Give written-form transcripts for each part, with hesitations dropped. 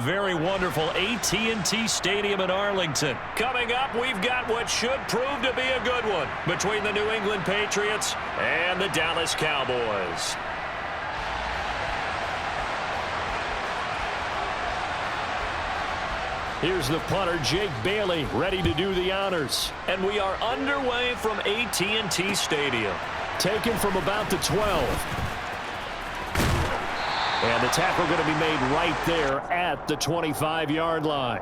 very wonderful AT&T Stadium in Arlington. Coming up, we've got what should prove to be a good one between the New England Patriots and the Dallas Cowboys. Here's the punter, Jake Bailey, ready to do the honors. And we are underway from AT&T Stadium. Taken from about the 12. And the tackle going to be made right there at the 25-yard line.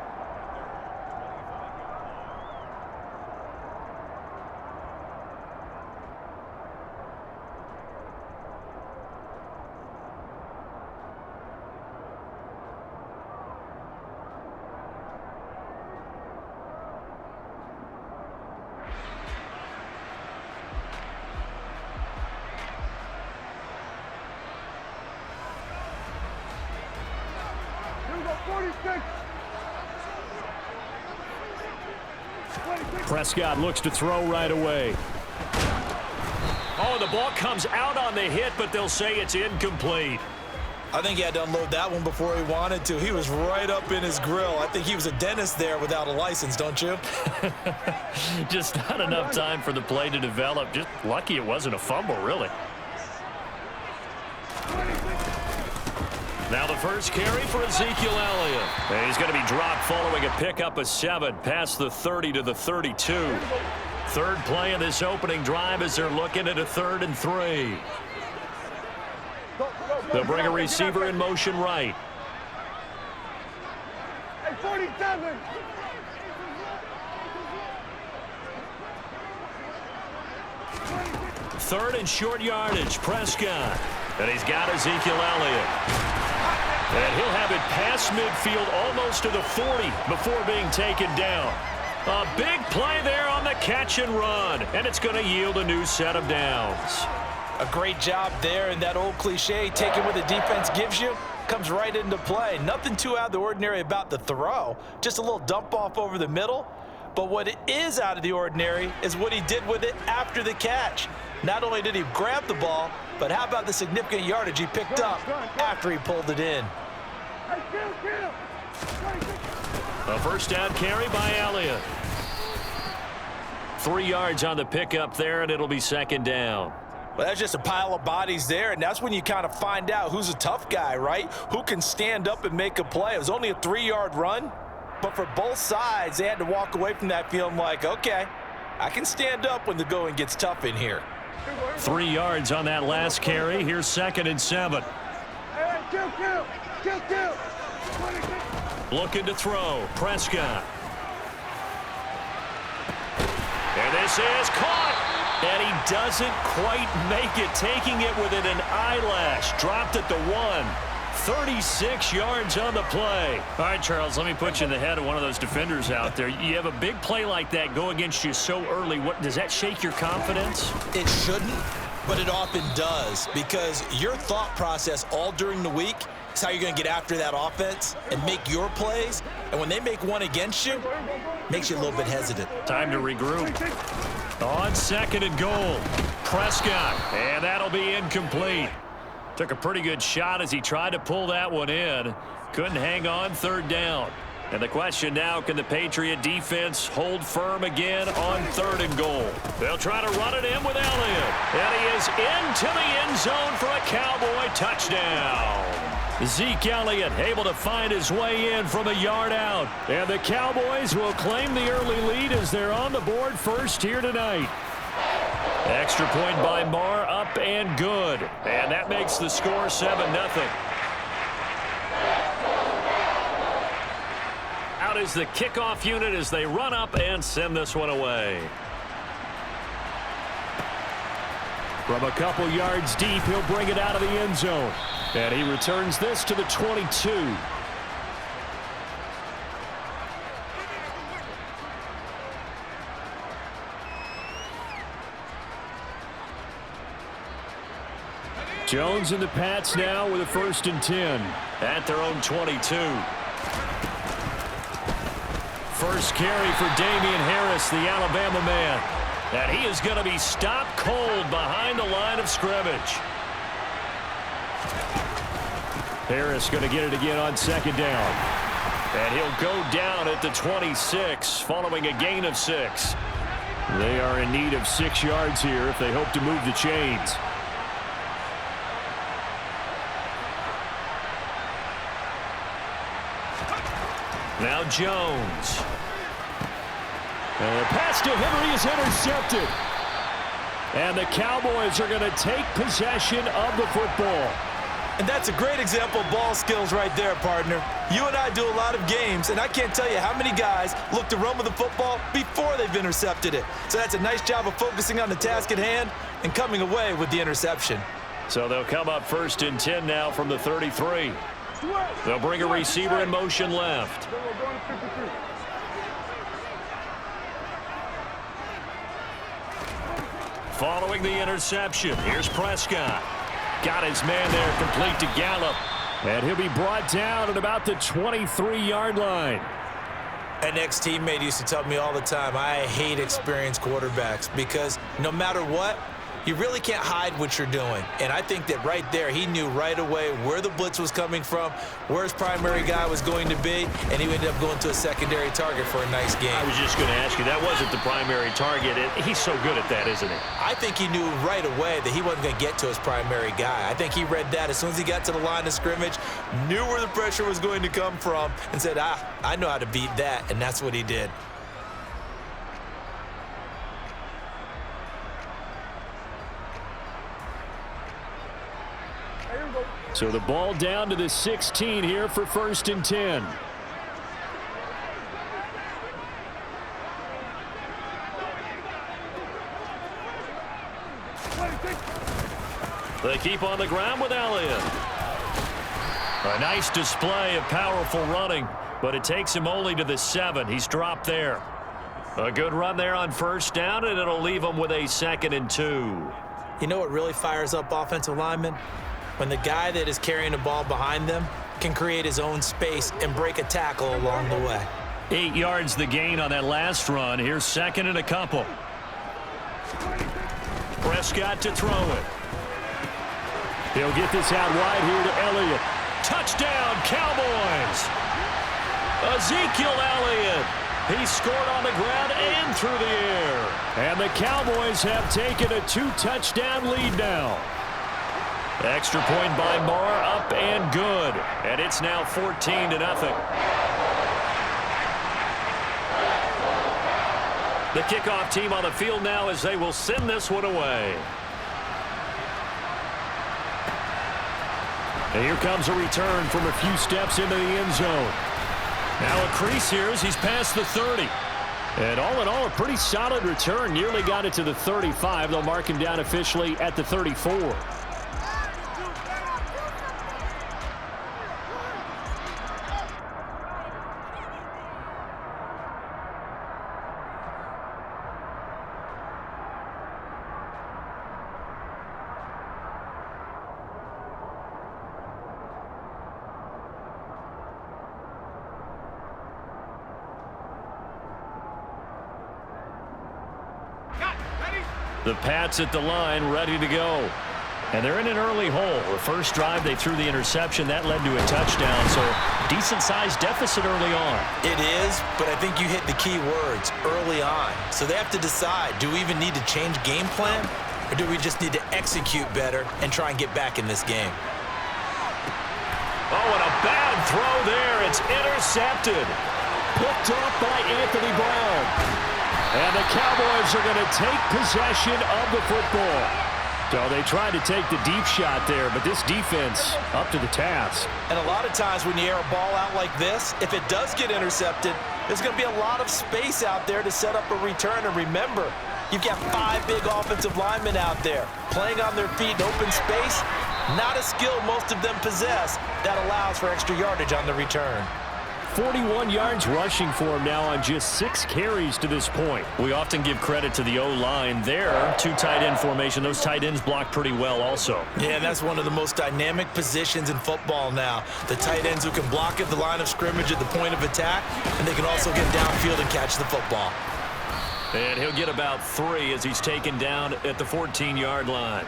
Prescott looks to throw right away. Oh, the ball comes out on the hit, but they'll say it's incomplete. I think he had to unload that one before he wanted to. He was right up in his grill. I think he was a dentist there without a license, don't you? Just not enough time for the play to develop. Just lucky it wasn't a fumble, really. Now the first carry for Ezekiel Elliott. And he's going to be dropped following a pickup of 7 past the 30 to the 32. Third play of this opening drive as they're looking at a 3rd and 3. They'll bring a receiver in motion right. Hey, 47. Third and short yardage, Prescott. And he's got Ezekiel Elliott. And he'll have it past midfield almost to the 40 before being taken down. A big play there on the catch and run. And it's going to yield a new set of downs. A great job there, and that old cliche, taking what the defense gives you, comes right into play. Nothing too out of the ordinary about the throw. Just a little dump off over the middle. But what is out of the ordinary is what he did with it after the catch. Not only did he grab the ball, but how about the significant yardage he picked up after he pulled it in? A first down carry by Elliott. 3 yards on the pickup there, and it'll be 2nd down. Well, that's just a pile of bodies there, and that's when you kind of find out who's a tough guy, right? Who can stand up and make a play. It was only a 3-yard run, but for both sides, they had to walk away from that feeling like, okay, I can stand up when the going gets tough in here. 3 yards on that last carry. Here's 2nd and 7. Looking to throw. Prescott. And this is caught. And he doesn't quite make it. Taking it within an eyelash. Dropped at the 1. 36 yards on the play. All right, Charles, let me put you in the head of one of those defenders out there. You have a big play like that go against you so early. What does that shake your confidence? It shouldn't, but it often does, because your thought process all during the week is how you're going to get after that offense and make your plays. And when they make one against you, makes you a little bit hesitant. Time to regroup. On 2nd and goal, Prescott, and that'll be incomplete. Took a pretty good shot as he tried to pull that one in. Couldn't hang on, 3rd down. And the question now, can the Patriot defense hold firm again on 3rd and goal? They'll try to run it in with Elliott. And he is into the end zone for a Cowboy touchdown. Zeke Elliott able to find his way in from a yard out. And the Cowboys will claim the early lead as they're on the board first here tonight. Extra point by Marr, up and good. And that makes the score 7-0. Out is the kickoff unit as they run up and send this one away. From a couple yards deep, he'll bring it out of the end zone. And he returns this to the 22. Jones and the Pats now with a 1st and 10 at their own 22. First carry for Damian Harris, the Alabama man. And he is going to be stopped cold behind the line of scrimmage. Harris going to get it again on 2nd down. And he'll go down at the 26 following a gain of 6. They are in need of 6 yards here if they hope to move the chains. Now Jones. And the pass to Henry is intercepted. And the Cowboys are going to take possession of the football. And that's a great example of ball skills right there, partner. You and I do a lot of games, and I can't tell you how many guys look to run with the football before they've intercepted it. So that's a nice job of focusing on the task at hand and coming away with the interception. So they'll come up 1st and 10 now from the 33. They'll bring a receiver in motion left. Following the interception, here's Prescott. Got his man there, complete to Gallup. And he'll be brought down at about the 23-yard line. An ex-teammate used to tell me all the time, I hate experienced quarterbacks because no matter what, you really can't hide what you're doing. And I think that right there, he knew right away where the blitz was coming from, where his primary guy was going to be, and he ended up going to a secondary target for a nice game. I was just going to ask you, that wasn't the primary target. He's so good at that, isn't he? I think he knew right away that he wasn't going to get to his primary guy. I think he read that as soon as he got to the line of scrimmage, knew where the pressure was going to come from, and said, I know how to beat that, and that's what he did. So the ball down to the 16 here for 1st and 10. They keep on the ground with Elliott. A nice display of powerful running, but it takes him only to the 7. He's dropped there. A good run there on 1st down, and it'll leave him with a 2nd and 2. You know what really fires up offensive linemen? When the guy that is carrying the ball behind them can create his own space and break a tackle along the way. 8 yards the gain on that last run. Here's 2nd and a couple. Prescott to throw it. He'll get this out wide here to Elliott. Touchdown, Cowboys! Ezekiel Elliott. He scored on the ground and through the air. And the Cowboys have taken a 2-touchdown lead now. Extra point by Marr, up and good. And it's now 14-0. The kickoff team on the field now as they will send this one away. And here comes a return from a few steps into the end zone. Now a crease here as he's past the 30. And all in all, a pretty solid return. Nearly got it to the 35. They'll mark him down officially at the 34. The Pats at the line, ready to go. And they're in an early hole. The first drive, they threw the interception. That led to a touchdown, so decent-sized deficit early on. It is, but I think you hit the key words, early on. So they have to decide, do we even need to change game plan, or do we just need to execute better and try and get back in this game? Oh, and a bad throw there. It's intercepted. Picked off by Anthony Brown. And the Cowboys are going to take possession of the football. So they tried to take the deep shot there, but this defense up to the task. And a lot of times when you air a ball out like this, if it does get intercepted, there's going to be a lot of space out there to set up a return. And remember, you've got 5 big offensive linemen out there playing on their feet in open space. Not a skill most of them possess that allows for extra yardage on the return. 41 yards rushing for him now on just 6 carries to this point. We often give credit to the O-line there. 2 tight end formation. Those tight ends block pretty well also. Yeah, that's one of the most dynamic positions in football now. The tight ends who can block at the line of scrimmage at the point of attack, and they can also get downfield and catch the football. And he'll get about 3 as he's taken down at the 14-yard line.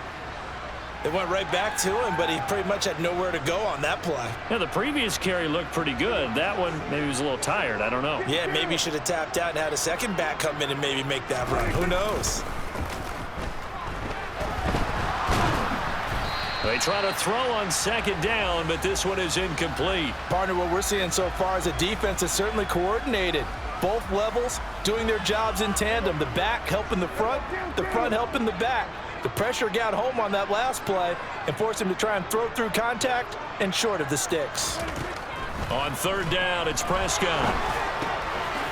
It went right back to him, but he pretty much had nowhere to go on that play. Yeah, the previous carry looked pretty good. That one, maybe he was a little tired. I don't know. Yeah, maybe he should have tapped out and had a second back come in and maybe make that run. Who knows? They try to throw on second down, but this one is incomplete. Partner, what we're seeing so far is a defense is certainly coordinated. Both levels doing their jobs in tandem. The back helping the front helping the back. The pressure got home on that last play and forced him to try and throw through contact and short of the sticks. On third down, it's Prescott.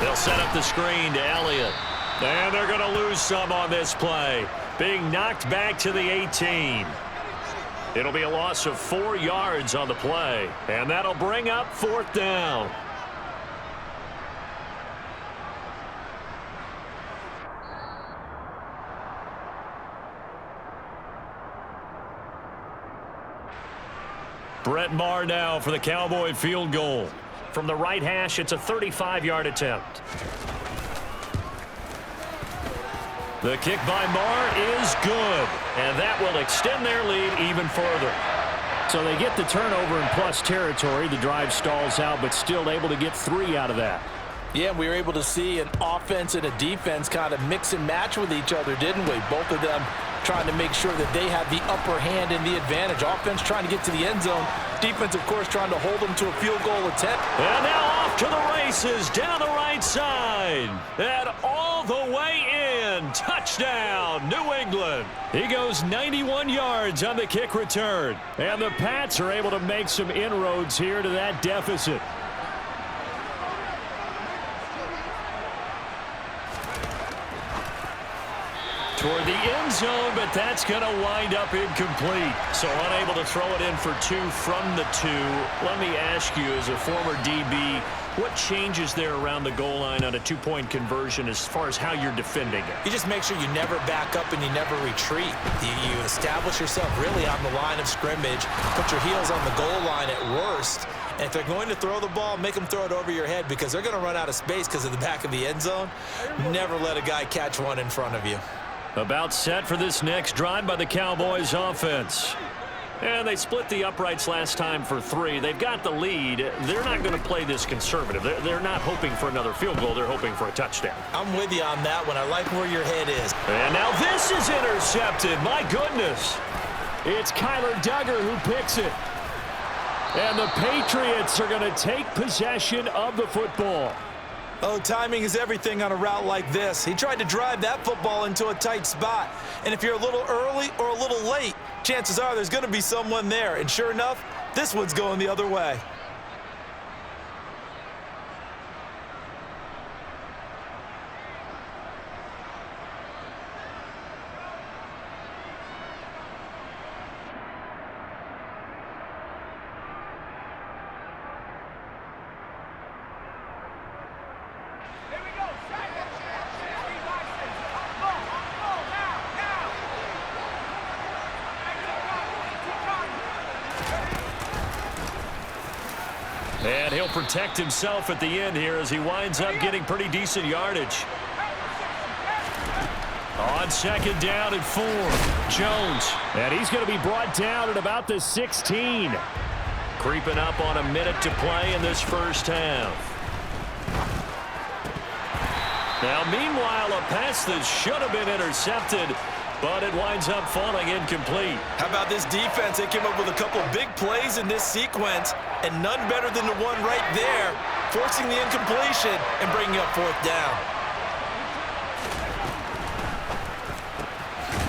They'll set up the screen to Elliott. And they're going to lose some on this play. Being knocked back to the 18. It'll be a loss of 4 yards on the play. And that'll bring up fourth down. Brett Maher now for the Cowboy field goal. From the right hash, it's a 35-yard attempt. The kick by Maher is good, and that will extend their lead even further. So they get the turnover in plus territory. The drive stalls out, but still able to get 3 out of that. Yeah, we were able to see an offense and a defense kind of mix and match with each other, didn't we? Both of them trying to make sure that they had the upper hand and the advantage. Offense trying to get to the end zone. Defense, of course, trying to hold them to a field goal attempt. And now off to the races down the right side. And all the way in. Touchdown, New England. He goes 91 yards on the kick return. And the Pats are able to make some inroads here to that deficit. Toward the end zone, but that's going to wind up incomplete. So unable to throw it in for 2 from the 2. Let me ask you, as a former DB, what changes there around the goal line on a 2-point conversion as far as how you're defending it? You just make sure you never back up and you never retreat. You establish yourself really on the line of scrimmage, put your heels on the goal line at worst. And if they're going to throw the ball, make them throw it over your head because they're going to run out of space because of the back of the end zone. Never let a guy catch one in front of you. About set for this next drive by the Cowboys offense. And they split the uprights last time for 3. They've got the lead. They're not going to play this conservative. They're not hoping for another field goal. They're hoping for a touchdown. I'm with you on that one. I like where your head is. And now this is intercepted. My goodness. It's Kyler Duggar who picks it. And the Patriots are going to take possession of the football. Oh, timing is everything on a route like this. He tried to drive that football into a tight spot. And if you're a little early or a little late, chances are there's going to be someone there. And sure enough, this one's going the other way. And he'll protect himself at the end here as he winds up getting pretty decent yardage. On second down and 4, Jones. And he's going to be brought down at about the 16. Creeping up on a minute to play in this first half. Now, meanwhile, a pass that should have been intercepted, but it winds up falling incomplete. How about this defense? They came up with a couple of big plays in this sequence, and none better than the one right there, forcing the incompletion and bringing up fourth down.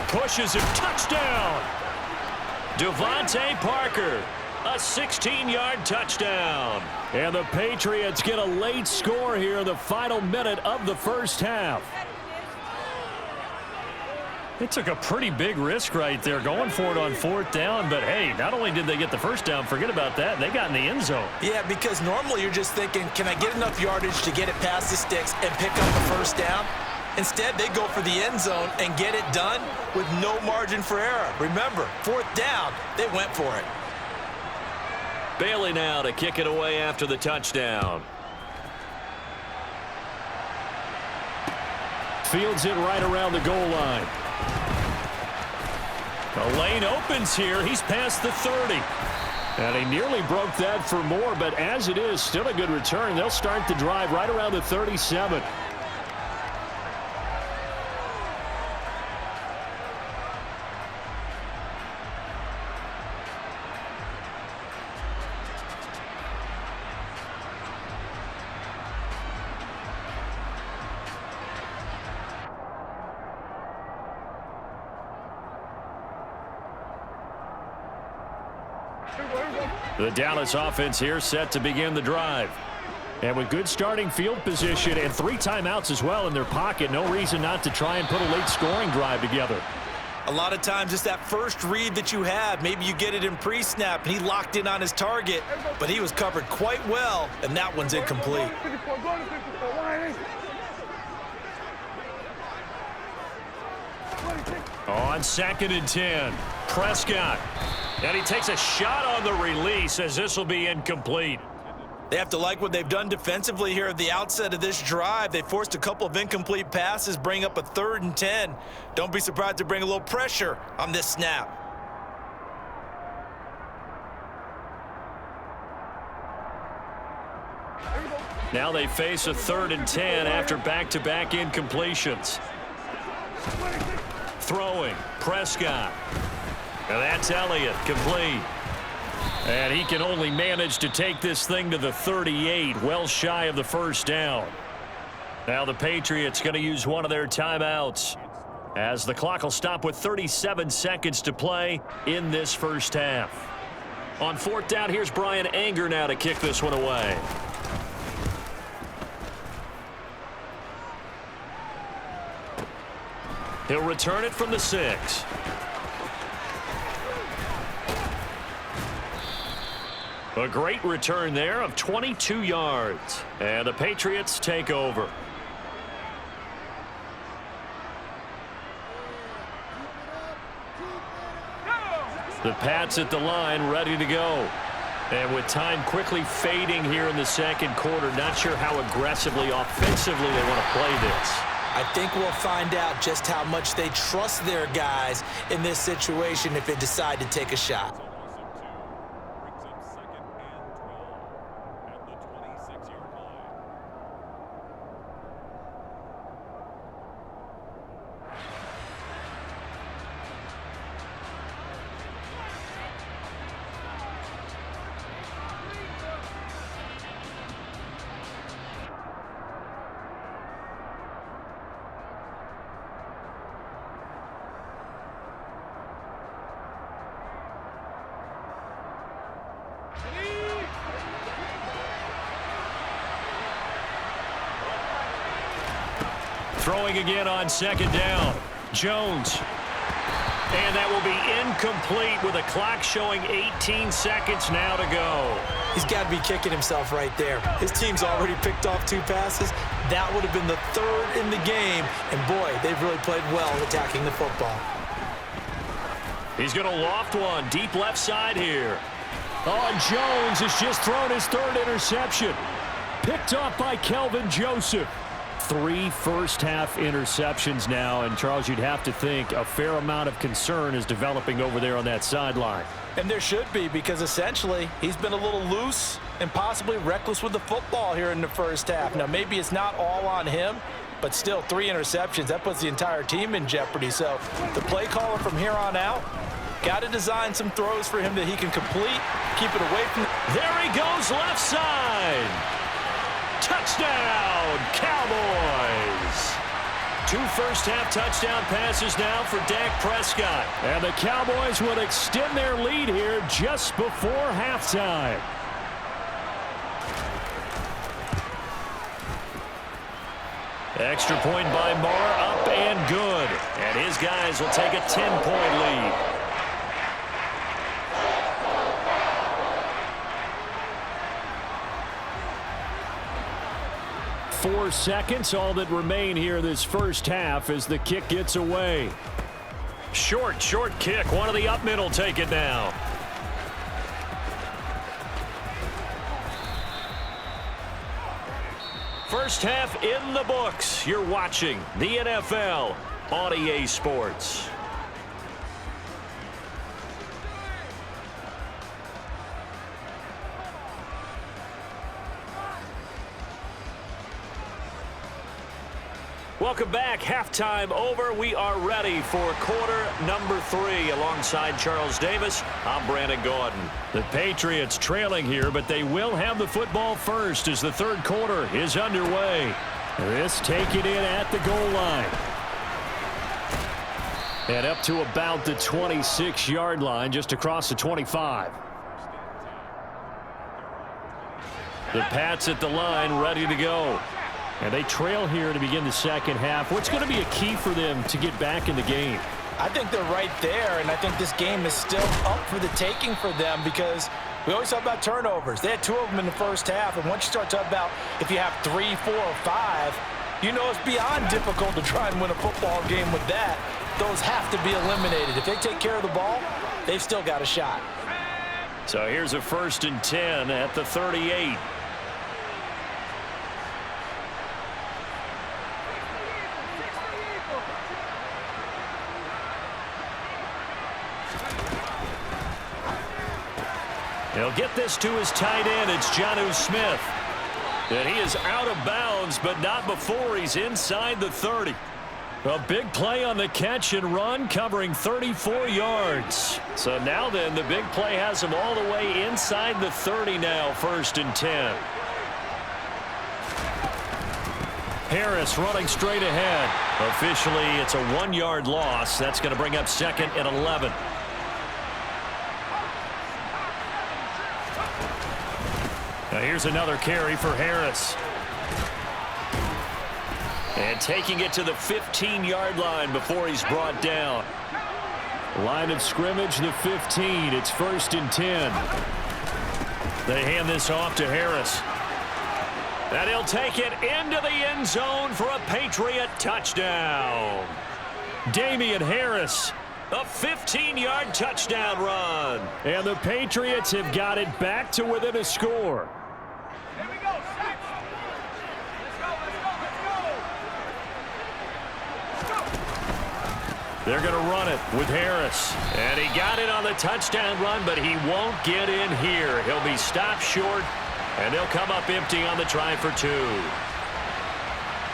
Pushes him, touchdown! Devontae Parker, a 16-yard touchdown. And the Patriots get a late score here in the final minute of the first half. They took a pretty big risk right there going for it on fourth down, but hey, not only did they get the first down, forget about that, they got in the end zone. Yeah, because normally you're just thinking, can I get enough yardage to get it past the sticks and pick up the first down? Instead, they go for the end zone and get it done with no margin for error. Remember, fourth down, they went for it. Bailey now to kick it away after the touchdown. Fields it right around the goal line. The lane opens here. He's past the 30. And he nearly broke that for more, but as it is, still a good return. They'll start the drive right around the 37. The Dallas offense here set to begin the drive. And with good starting field position and 3 timeouts as well in their pocket, no reason not to try and put a late scoring drive together. A lot of times it's that first read that you have. Maybe you get it in pre-snap and he locked in on his target, but he was covered quite well, and that one's incomplete. On 2nd and 10, Prescott. And he takes a shot on the release as this will be incomplete. They have to like what they've done defensively here at the outset of this drive. They forced a couple of incomplete passes, bring up a 3rd and 10. Don't be surprised to bring a little pressure on this snap. Now they face a 3rd and 10 after back-to-back incompletions. Throwing, Prescott. And that's Elliott, complete. And he can only manage to take this thing to the 38, well shy of the first down. Now the Patriots going to use one of their timeouts, as the clock will stop with 37 seconds to play in this first half. On 4th down, here's Brian Anger now to kick this one away. He'll return it from the 6. A great return there of 22 yards. And the Patriots take over. The Pats at the line, ready to go. And with time quickly fading here in the second quarter, not sure how aggressively, offensively they want to play this. I think we'll find out just how much they trust their guys in this situation if they decide to take a shot. Throwing again on 2nd down. Jones. And that will be incomplete with a clock showing 18 seconds now to go. He's got to be kicking himself right there. His team's already picked off 2 passes. That would have been the 3rd in the game. And boy, they've really played well attacking the football. He's going to loft one deep left side here. Oh, Jones has just thrown his 3rd interception. Picked off by Kelvin Joseph. 3 first-half interceptions now, and Charles, you'd have to think a fair amount of concern is developing over there on that sideline. And there should be, because essentially he's been a little loose and possibly reckless with the football here in the first half. Now, maybe it's not all on him, but still 3 interceptions. That puts the entire team in jeopardy. So the play caller from here on out got to design some throws for him that he can complete, keep it away from. There he goes, left side. Touchdown, Cowboys! 2 first-half touchdown passes now for Dak Prescott. And the Cowboys will extend their lead here just before halftime. Extra point by Moore, up and good. And his guys will take a 10-point lead. 4 seconds, all that remain here this first half as the kick gets away. Short kick. One of the up middle take it now. First half in the books. You're watching the NFL on EA Sports. Welcome back. Halftime over. We are ready for quarter number 3. Alongside Charles Davis, I'm Brandon Gaudin. The Patriots trailing here, but they will have the football first as the third quarter is underway. This taken in at the goal line. And up to about the 26-yard line, just across the 25. The Pats at the line, ready to go. And they trail here to begin the second half. What's going to be a key for them to get back in the game? I think they're right there, and I think this game is still up for the taking for them because we always talk about turnovers. They had 2 of them in the first half, and once you start talking about if you have 3, 4, or 5, you know it's beyond difficult to try and win a football game with that. Those have to be eliminated. If they take care of the ball, they've still got a shot. So here's a 1st and 10 at the 38. He'll get this to his tight end. It's Jonnu Smith. And he is out of bounds, but not before he's inside the 30. A big play on the catch and run, covering 34 yards. So now then, the big play has him all the way inside the 30 now, 1st and 10. Harris running straight ahead. Officially, it's a 1-yard loss. That's going to bring up 2nd and 11. Now here's another carry for Harris. And taking it to the 15-yard line before he's brought down. Line of scrimmage, the 15. It's 1st and 10. They hand this off to Harris. And he'll take it into the end zone for a Patriot touchdown. Damian Harris, a 15-yard touchdown run. And the Patriots have got it back to within a score. They're going to run it with Harris. And he got it on the touchdown run, but he won't get in here. He'll be stopped short, and they'll come up empty on the try for 2.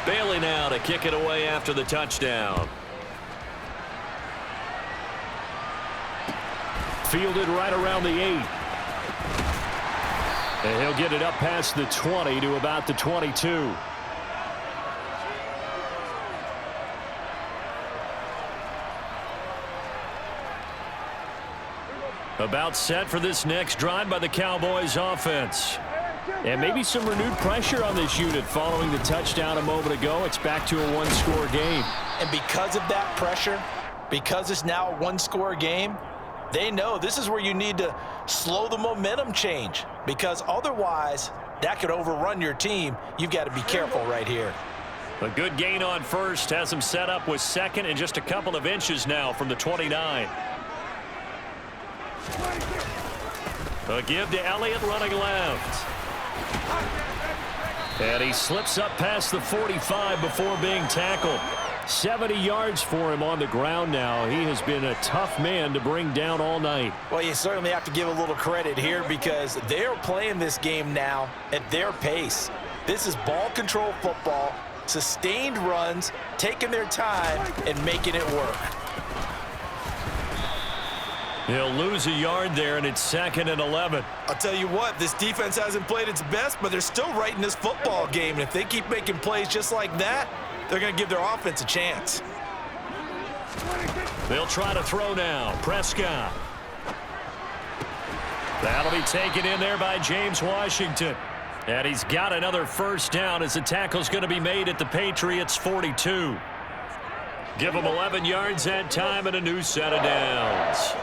Bailey now to kick it away after the touchdown. Fielded right around the 8. And he'll get it up past the 20 to about the 22. About set for this next drive by the Cowboys offense. And maybe some renewed pressure on this unit following the touchdown a moment ago. It's back to a 1-score game. And because of that pressure, because it's now a 1-score game, they know this is where you need to slow the momentum change, because otherwise that could overrun your team. You've got to be careful right here. A good gain on 1st has him set up with 2nd and just a couple of inches now from the 29. A give to Elliott running left. And he slips up past the 45 before being tackled. 70 yards for him on the ground now. He has been a tough man to bring down all night. Well, you certainly have to give a little credit here because they're playing this game now at their pace. This is ball control football, sustained runs, taking their time and making it work. He'll lose a yard there, and it's 2nd and 11. I'll tell you what, this defense hasn't played its best, but they're still right in this football game. And if they keep making plays just like that, they're going to give their offense a chance. They'll try to throw now. Prescott. That'll be taken in there by James Washington. And he's got another 1st down as the tackle's going to be made at the Patriots' 42. Give them 11 yards that time and a new set of downs.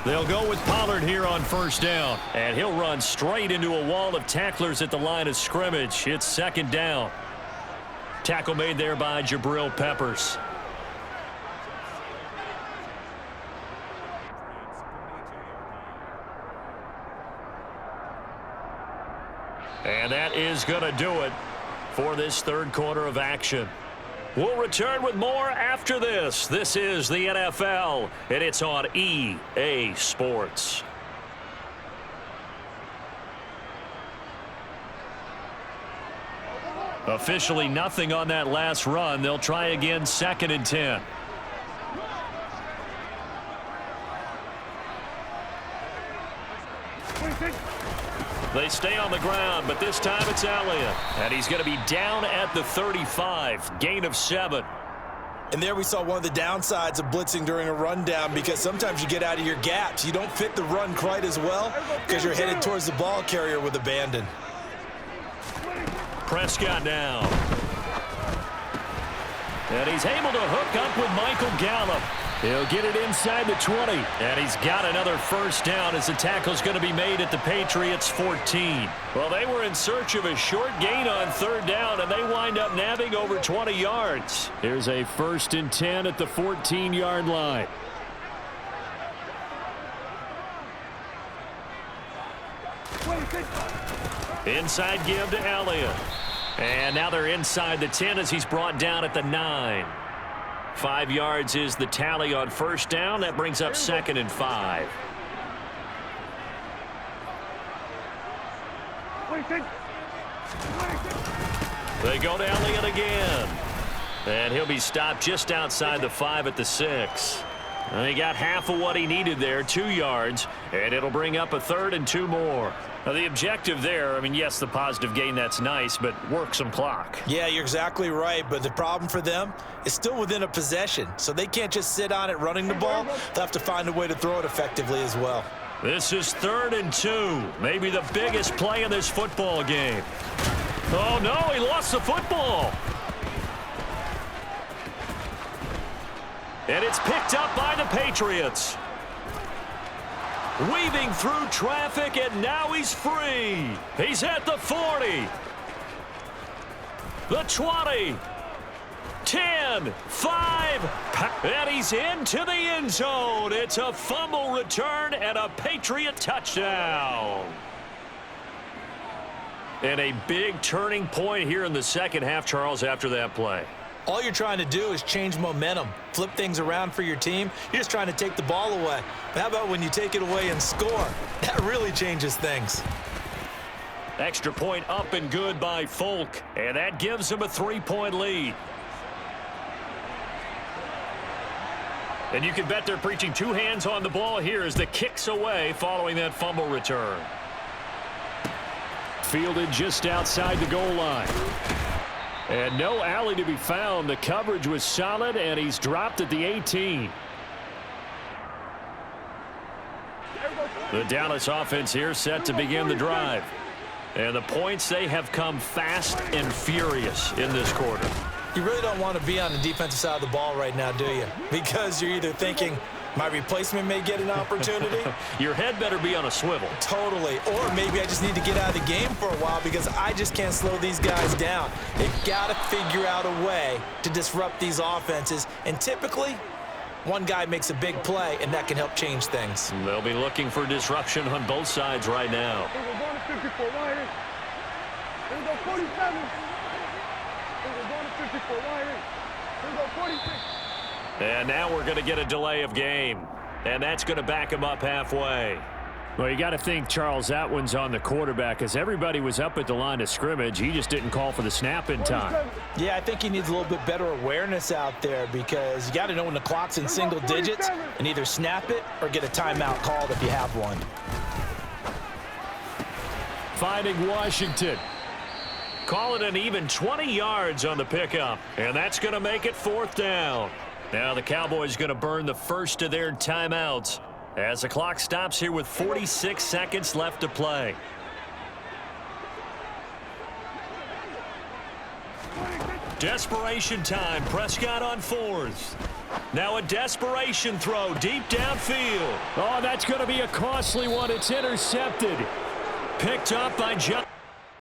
They'll go with Pollard here on 1st down. And he'll run straight into a wall of tacklers at the line of scrimmage. It's 2nd down. Tackle made there by Jabril Peppers. And that is going to do it for this third quarter of action. We'll return with more after this. This is the NFL, and it's on EA Sports. Officially nothing on that last run. They'll try again, 2nd and 10. They stay on the ground, but this time it's Elliott. And he's going to be down at the 35. Gain of 7. And there we saw one of the downsides of blitzing during a rundown, because sometimes you get out of your gaps. You don't fit the run quite as well because you're headed towards the ball carrier with abandon. Prescott now. And he's able to hook up with Michael Gallup. He'll get it inside the 20. And he's got another first down as the tackle's going to be made at the Patriots' 14. Well, they were in search of a short gain on 3rd down, and they wind up nabbing over 20 yards. Here's a 1st and 10 at the 14-yard line. Inside give to Elliott. And now they're inside the 10 as he's brought down at the 9. 5 yards is the tally on 1st down. That brings up 2nd and 5. They go to Elliott again. And he'll be stopped just outside the 5 at the 6. And he got half of what he needed there, 2 yards, and it'll bring up a 3rd and 2 more. Now, the objective there, I mean, yes, the positive gain, that's nice, but work some clock. Yeah, you're exactly right, but the problem for them is still within a possession, so they can't just sit on it running the ball. They'll have to find a way to throw it effectively as well. This is 3rd and 2, maybe the biggest play in this football game. Oh, no, he lost the football. And it's picked up by the Patriots. Weaving through traffic, and now he's free. He's at the 40. The 20. 10, 5, and he's into the end zone. It's a fumble return and a Patriot touchdown. And a big turning point here in the second half, Charles, after that play. All you're trying to do is change momentum, flip things around for your team. You're just trying to take the ball away. But how about when you take it away and score? That really changes things. Extra point up and good by Folk, and that gives him a 3-point lead. And you can bet they're preaching 2 hands on the ball here as the kick's away following that fumble return. Fielded just outside the goal line. And no alley to be found. The coverage was solid, and he's dropped at the 18. The Dallas offense here set to begin the drive. And the points, they have come fast and furious in this quarter. You really don't want to be on the defensive side of the ball right now, do you? Because you're either thinking, my replacement may get an opportunity. Your head better be on a swivel. Totally. Or maybe I just need to get out of the game for a while because I just can't slow these guys down. They've got to figure out a way to disrupt these offenses. And typically, one guy makes a big play, and that can help change things. They'll be looking for disruption on both sides right now. And now we're going to get a delay of game. And that's going to back him up halfway. Well, you got to think, Charles, that one's on the quarterback because everybody was up at the line of scrimmage. He just didn't call for the snap in time. Yeah, I think he needs a little bit better awareness out there because you got to know when the clock's in single digits and either snap it or get a timeout called if you have one. Finding Washington. Call it an even 20 yards on the pickup. And that's going to make it 4th down. Now the Cowboys going to burn the first of their timeouts as the clock stops here with 46 seconds left to play. Desperation time. Prescott on 4th. Now a desperation throw deep downfield. Oh, that's going to be a costly one. It's intercepted. Picked up by John.